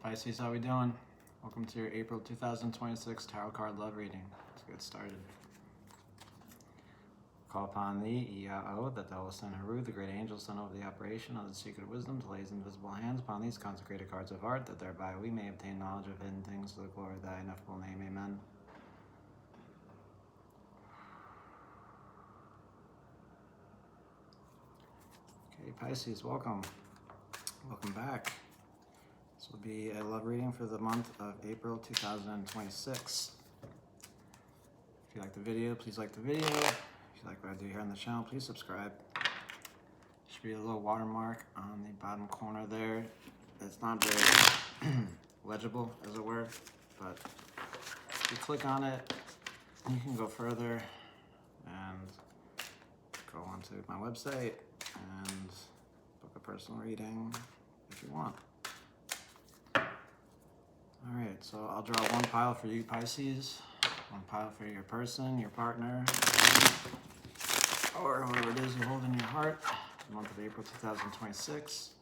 Pisces, how we doing? Welcome to your April 2026 Tarot Card Love Reading. Let's get started. Call upon thee, Iao, that thou wilt send Haru, the great angel, son over the operation of the secret wisdom, to lay his invisible hands upon these consecrated cards of art, that thereby we may obtain knowledge of hidden things to the glory of thy ineffable name. Amen. Okay, Pisces, welcome. Welcome back. This will be a love reading for the month of April 2026. If you like the video, please like the video. If you like what I do here on the channel, please subscribe. There should be a little watermark on the bottom corner there. It's not very legible, as it were, but if you click on it, you can go further and go onto my website and book a personal reading if you want. All right, so I'll draw one pile for you, Pisces, one pile for your person, your partner, or whatever it is you hold in your heart, the month of April 2026,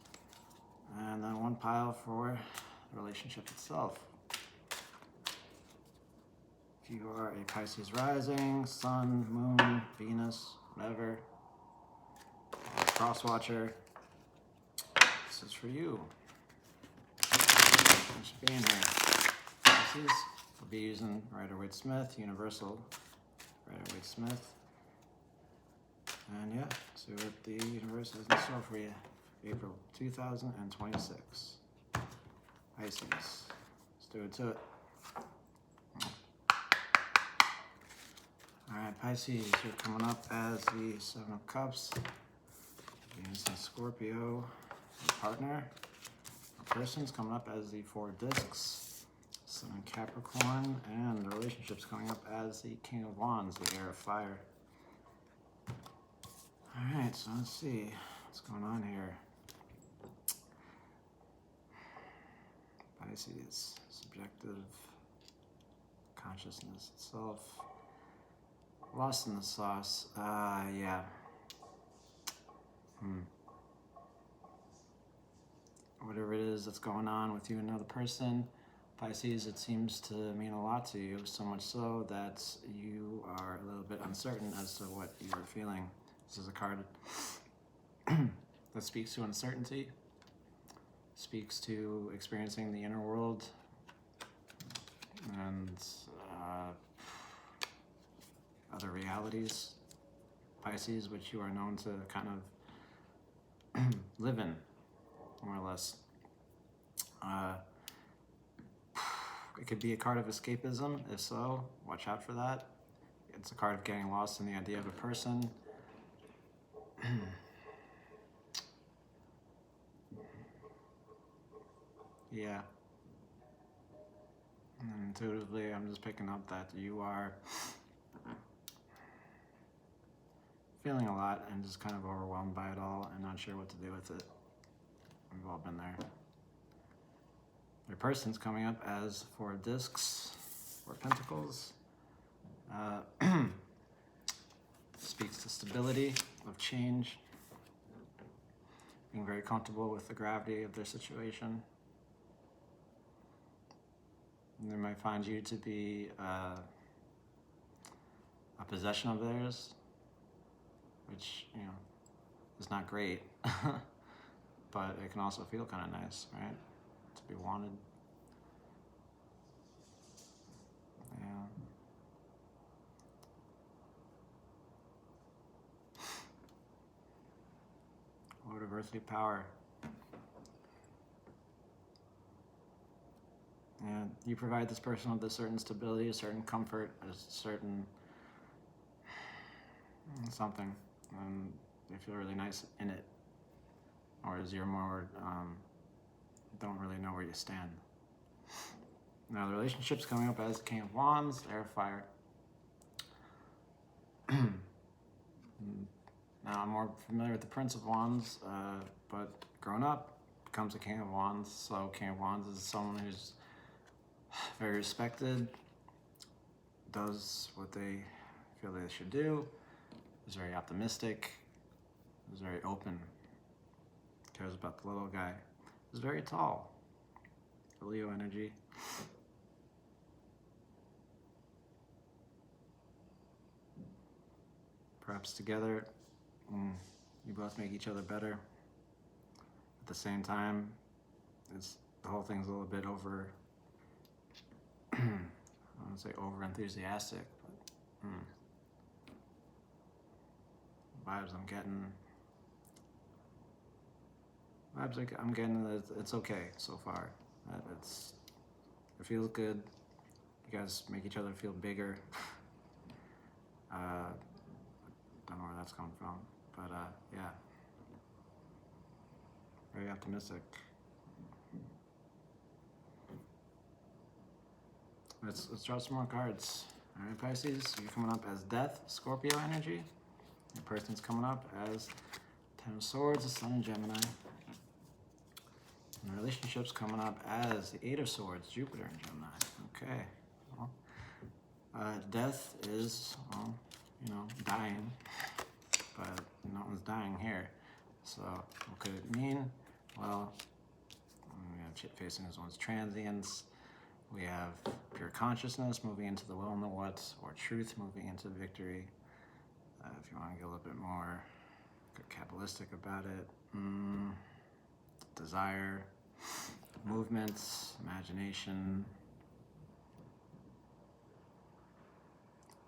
and then one pile for the relationship itself. If you are a Pisces rising, sun, moon, Venus, whatever, cross watcher, this is for you. Thanks for being here. Pisces, we'll be using Rider-Waite-Smith, Universal Rider-Waite-Smith. And yeah, see what the universe has in store for you. April 2026. Pisces. Let's do it to it. Alright, Pisces, you're coming up as the Seven of Cups. Venus and Scorpio, your partner. Person's coming up as the Four Discs, Sun and Capricorn, and the relationship's coming up as the King of Wands, the Heir of Fire. Alright, so let's see what's going on here. Pisces, subjective consciousness itself. Lost in the sauce. Yeah. Whatever it is that's going on with you and another person, Pisces, it seems to mean a lot to you, so much so that you are a little bit uncertain as to what you are feeling. This is a card that speaks to uncertainty, speaks to experiencing the inner world, and other realities, Pisces, which you are known to kind of live in, more or less. It could be a card of escapism. If so, watch out for that. It's a card of getting lost in the idea of a person. Yeah. And intuitively, I'm just picking up that you are feeling a lot and just kind of overwhelmed by it all and not sure what to do with it. We've all been there. Your person's coming up as Four Discs, Four Pentacles. Speaks to stability, of change, being very comfortable with the gravity of their situation. And they might find you to be a possession of theirs, which, you know, is not great. But it can also feel kind of nice, right? To be wanted. Yeah. Lord of Earthly Power. And you provide this person with a certain stability, a certain comfort, a certain something. And they feel really nice in it. Or as you're more, don't really know where you stand. Now the relationship's coming up as the King of Wands, Heir of Fire. Now I'm more familiar with the Prince of Wands, but grown up becomes a King of Wands. So King of Wands is someone who's very respected, does what they feel they should do, is very optimistic, is very open, cares about the little guy, is very tall, the Leo energy. Perhaps together, you both make each other better. At the same time, the whole thing's a little bit over, I wouldn't say over enthusiastic, but vibes I'm getting. I'm getting that it's okay so far. It feels good. You guys make each other feel bigger. Don't know where that's coming from, but yeah, very optimistic. Let's draw some more cards. All right, Pisces, you're coming up as Death, Scorpio energy. Your person's coming up as Ten of Swords, the Sun in Gemini. And the relationship's coming up as the Eight of Swords, Jupiter in Gemini. Okay. Well, death is, well, you know, dying, but no one's dying here. So what could it mean? Well, we have facing as one's transience. We have pure consciousness moving into the will and the what, or truth moving into victory. If you want to get a little bit more Kabbalistic about it. Desire, movements, imagination.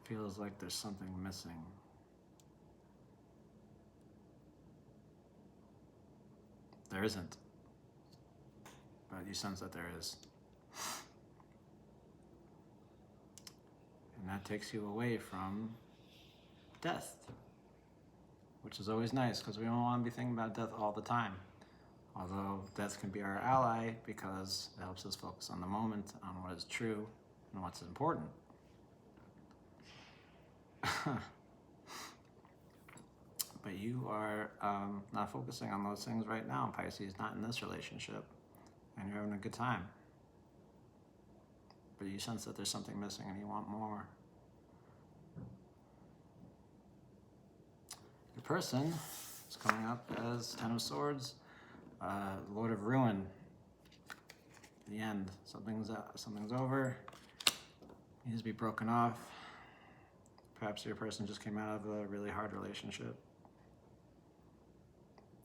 Feels like there's something missing. There isn't, but you sense that there is. And that takes you away from death, which is always nice because we don't want to be thinking about death all the time. Although death can be our ally because it helps us focus on the moment, on what is true and what's important. But you are not focusing on those things right now, Pisces, not in this relationship, and you're having a good time. But you sense that there's something missing and you want more. Your person is coming up as Ten of Swords, Lord of Ruin. The end. Something's over. Needs to be broken off. Perhaps your person just came out of a really hard relationship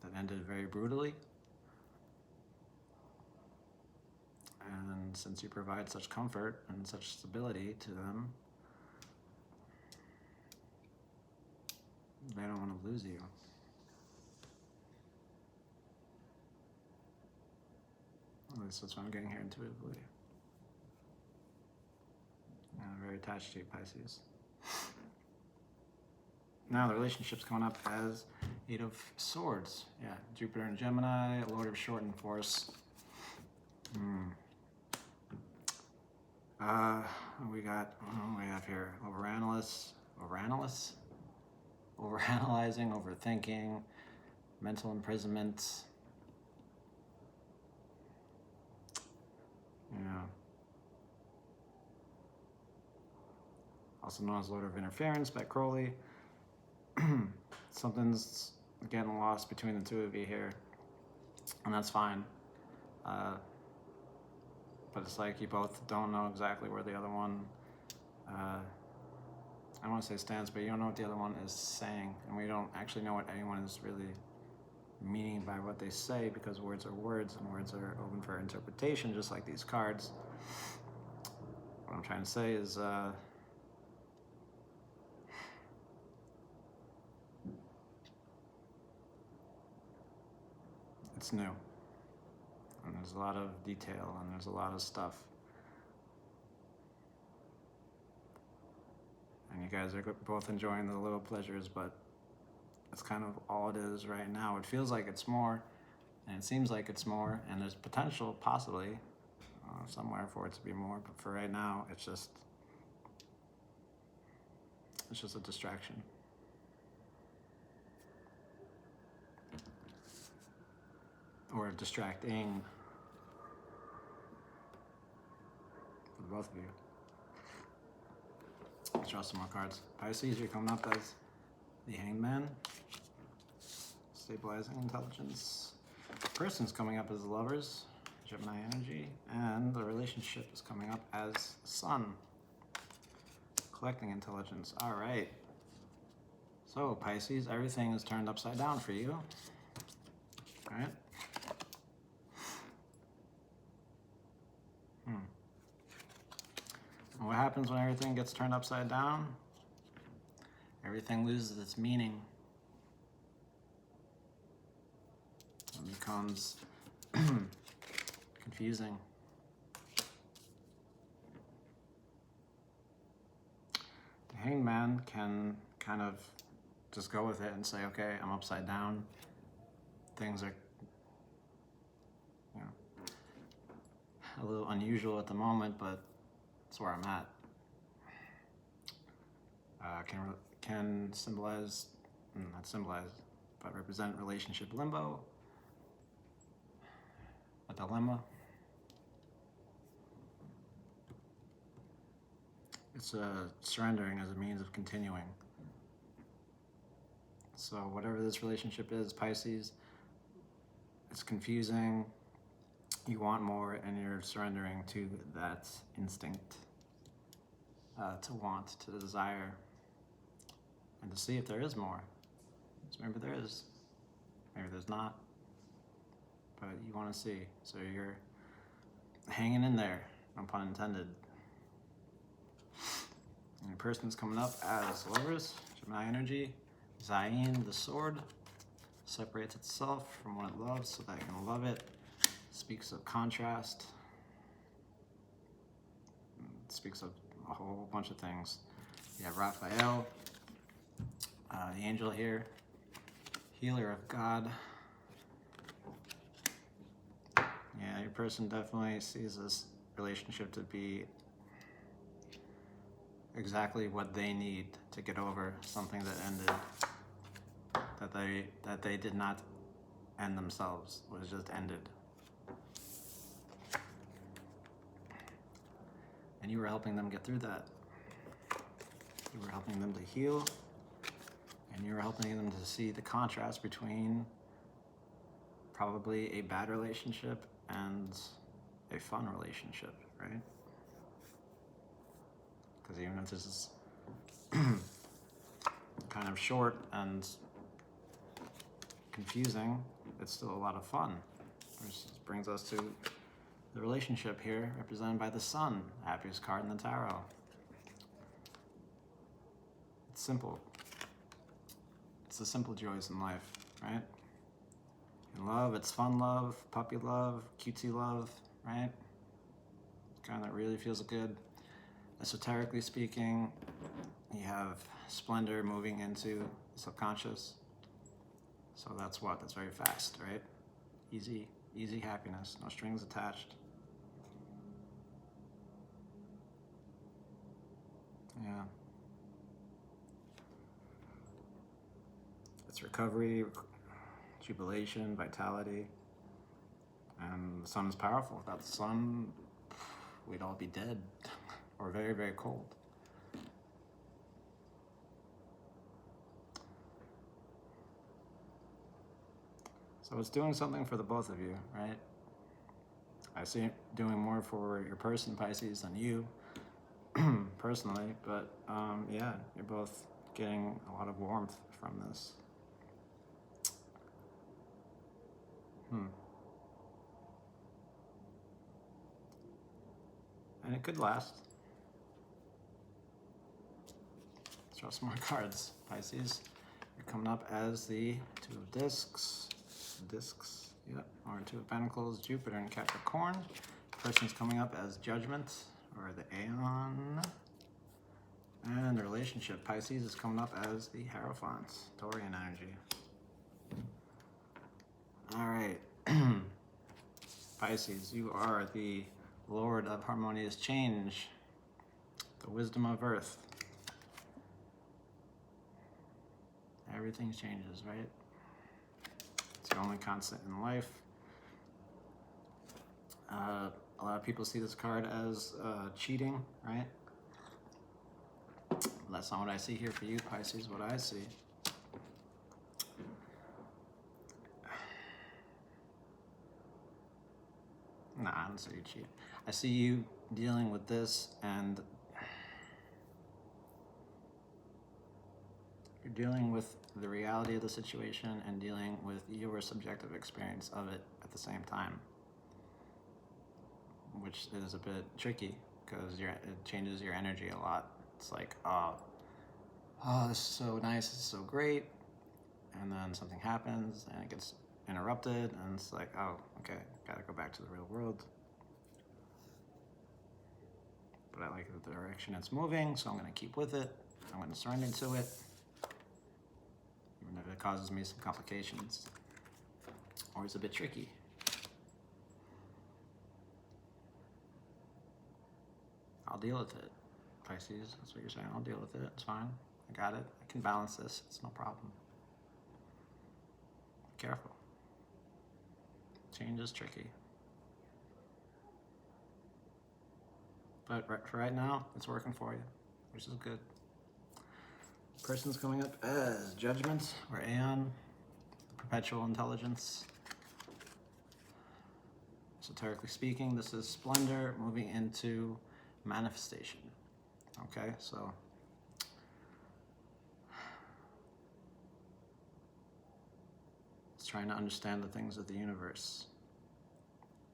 that ended very brutally. And since you provide such comfort and such stability to them, they don't want to lose you. At least that's what I'm getting here intuitively. And I'm very attached to you, Pisces. Now the relationship's coming up as Eight of Swords. Yeah, Jupiter and Gemini, Lord of Shortened Force. We have here overanalyzing, overthinking, mental imprisonment. Yeah. Also known as Lord of Interference by Crowley. Something's getting lost between the two of you here, and that's fine. But it's like you both don't know exactly where the other one, I don't want to say stands, but you don't know what the other one is saying, and we don't actually know what anyone is really meaning by what they say, because words are words, and words are open for interpretation, just like these cards. What I'm trying to say is, it's new, and there's a lot of detail, and there's a lot of stuff, and you guys are both enjoying the little pleasures, but that's kind of all it is right now. It feels like it's more, and it seems like it's more, and there's potential, possibly, somewhere for it to be more, but for right now, it's just a distraction. Or distracting for both of you. Let's draw some more cards. Pisces, you're coming up as the Hanged Man. Stabilizing intelligence. Person's coming up as the Lovers. Gemini energy, and the relationship is coming up as Sun. Collecting intelligence. All right. So Pisces, everything is turned upside down for you. All right. And what happens when everything gets turned upside down? Everything loses its meaning. It becomes confusing. The Hanged Man can kind of just go with it and say, okay, I'm upside down. Things are, you know, a little unusual at the moment, but that's where I'm at. Can symbolize, not symbolize, but represent relationship limbo, a dilemma. It's surrendering as a means of continuing. So whatever this relationship is, Pisces, it's confusing. You want more, and you're surrendering to that instinct, to want, to desire, and to see if there is more. So maybe there is, maybe there's not, but you want to see. So you're hanging in there, no pun intended. And your person's coming up as Lovers, Gemini energy. Zayin, the sword, separates itself from what it loves so that it can love it. Speaks of contrast. It speaks of a whole bunch of things. You have Raphael, the angel here, healer of God. Yeah, your person definitely sees this relationship to be exactly what they need to get over something that ended, that they did not end themselves, was just ended. And you were helping them get through that. You were helping them to heal, and you were helping them to see the contrast between probably a bad relationship and a fun relationship, right? Because even if this is kind of short and confusing, it's still a lot of fun. Which brings us to the relationship here, represented by the Sun, happiest card in the tarot. It's simple. It's the simple joys in life, right? In love, it's fun love, puppy love, cutesy love, right? Kind that really feels good. Esoterically speaking, you have splendor moving into the subconscious. So that's very fast, right? Easy happiness, no strings attached. Yeah. It's recovery, jubilation, vitality. And the Sun is powerful. Without the Sun, we'd all be dead or very, very cold. So it's doing something for the both of you, right? I see it doing more for your person, Pisces, than you, personally. But yeah, you're both getting a lot of warmth from this. And it could last. Let's draw some more cards, Pisces. You're coming up as the Two of Discs. Yep, or Two of Pentacles, Jupiter and Capricorn. Person's coming up as Judgment, or the Aeon. And the relationship, Pisces, is coming up as the Hierophant, Taurian energy. All right. Pisces, you are the Lord of harmonious change, the wisdom of earth. Everything changes, right? It's the only constant in life. A lot of people see this card as cheating, right? That's not what I see here for you, Pisces. What I see, So you cheat. I see you dealing with this, and you're dealing with the reality of the situation and dealing with your subjective experience of it at the same time, which is a bit tricky because it changes your energy a lot. It's like, oh, this is so nice, it's so great, and then something happens and it gets interrupted, and it's like, oh, okay, gotta go back to the real world. But I like the direction it's moving, so I'm gonna keep with it. I'm gonna surrender to it, even if it causes me some complications or it's a bit tricky. I'll deal with it, Pisces. That's what you're saying. I'll deal with it. It's fine. I got it. I can balance this. It's no problem. Be careful. Change is tricky. But for right now, it's working for you, which is good. Person's coming up as Judgment or Aeon, Perpetual Intelligence. Esoterically speaking, this is Splendor moving into Manifestation. Okay, so it's trying to understand the things of the universe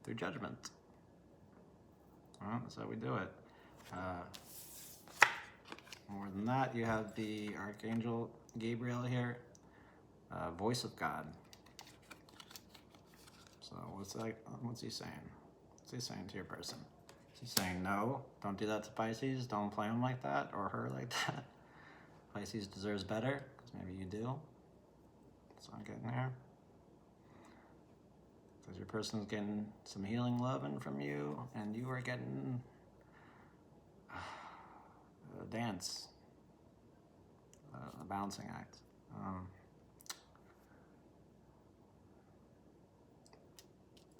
through judgment. Well, that's how we do it. More than that, you have the Archangel Gabriel here, voice of God. So what's he saying? What's he saying to your person? Is he saying, no, don't do that to Pisces, don't play him like that, or her like that? Pisces deserves better, because maybe you do. That's what I'm getting there. Because your person's getting some healing loving from you, and you are getting a dance, a balancing act.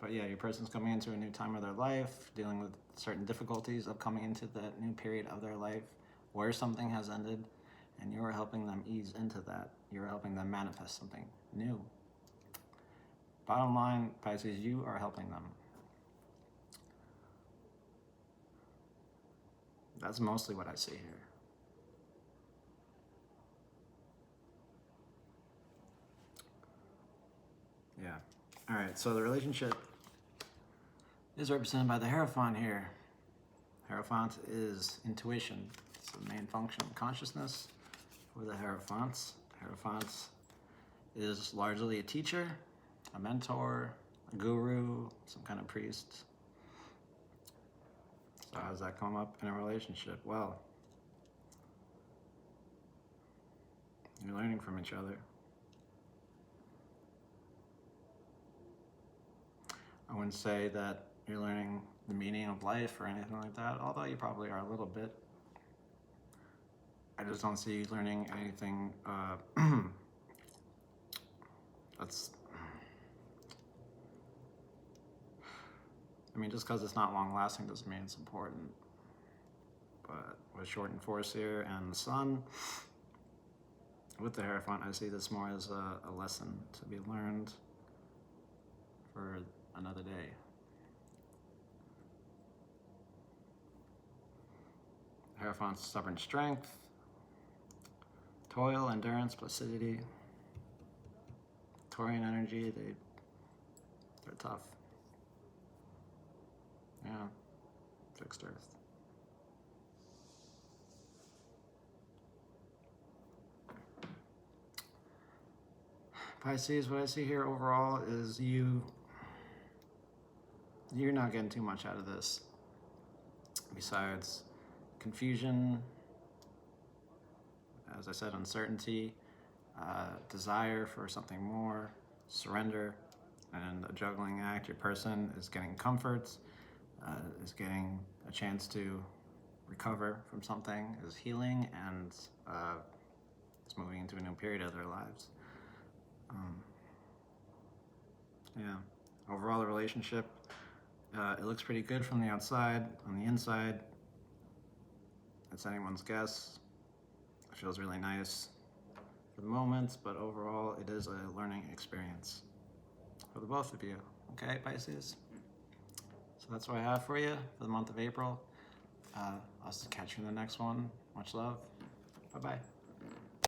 But yeah, your person's coming into a new time of their life, dealing with certain difficulties of coming into that new period of their life where something has ended, and you are helping them ease into that. You're helping them manifest something new. Bottom line, Pisces, you are helping them. That's mostly what I see here. Yeah. All right, so the relationship is represented by the Hierophant here. Hierophant is intuition. It's the main function of consciousness for the Hierophants. Hierophant is largely a teacher, a mentor, a guru, some kind of priest. So how does that come up in a relationship? Well, you're learning from each other. I wouldn't say that you're learning the meaning of life or anything like that, although you probably are a little bit. I just don't see you learning anything that's, I mean, just because it's not long lasting doesn't mean it's important. But with shortened force here and the sun, with the Hierophant, I see this more as a lesson to be learned for another day. Hierophant's stubborn strength, toil, endurance, placidity, Taurian energy, they're tough. Yeah, fixed earth. Pisces, what I see here overall is you're not getting too much out of this. Besides confusion, as I said, uncertainty, desire for something more, surrender, and a juggling act. Your person is getting comfort, is getting a chance to recover from something, is healing, and is moving into a new period of their lives. Yeah, overall the relationship, it looks pretty good from the outside. On the inside, it's anyone's guess. It feels really nice for the moment, but overall it is a learning experience for the both of you. Okay, Pisces? So that's what I have for you for the month of April. I'll catch you in the next one. Much love. Bye-bye.